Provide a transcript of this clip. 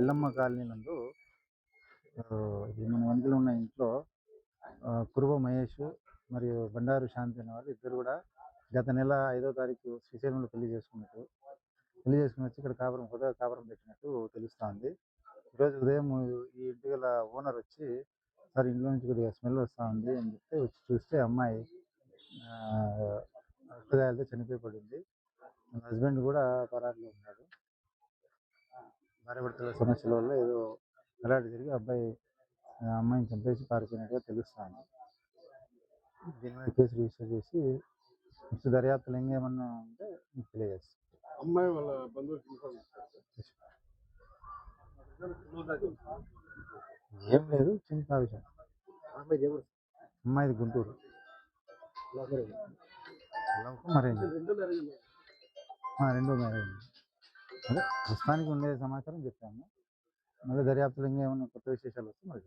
Yellamma colony నందు ఇది మన వెనకల ఉన్న ఇంట్లో కురువ మహేష్ మరియు బండారు శాంతి అనే వాళ్ళు ఇద్దరు కూడా గత నెల 5వ తారీఖు శ్రీశైలంలో పెళ్లి చేసుకుని వచ్చి ఇక్కడ కాపురం పెట్టినట్టు తెలుస్తోంది. ఈరోజు ఉదయం ఈ ఇంటి గల ఓనర్ వచ్చి సార్ ఇంట్లో నుంచి కొద్దిగా స్మెల్ వస్తూ ఉంది అని చెప్తే వచ్చి చూస్తే అమ్మాయి రక్తగాయాలతో చనిపోయి పడింది. హస్బెండ్ కూడా పరారిలో ఉన్నాడు. భార్యాభర్తల సమస్యల వల్ల ఏదో అలాంటి జరిగి అమ్మాయిని చంపేసి పారిపోయినట్టుగా తెలుస్తాను. దీని మీద కేసు రిజిస్టర్ చేసి నెక్స్ట్ దర్యాప్తులు ఇంకేమన్నా ఉంటే మీకు తెలియజేస్తాను. అమ్మాయి వాళ్ళ బంధువులు ఏం లేదు, చిన్న విషయం. అమ్మాయిది గుంటూరు. మరేంటి రెండో మ్యారేజ్. అదే ప్రస్తుతానికి ఉండే సమాచారం చెప్పాము. మళ్ళీ దర్యాప్తులు ఇంకేమన్నా కొత్త విశేషాలు వస్తే మరి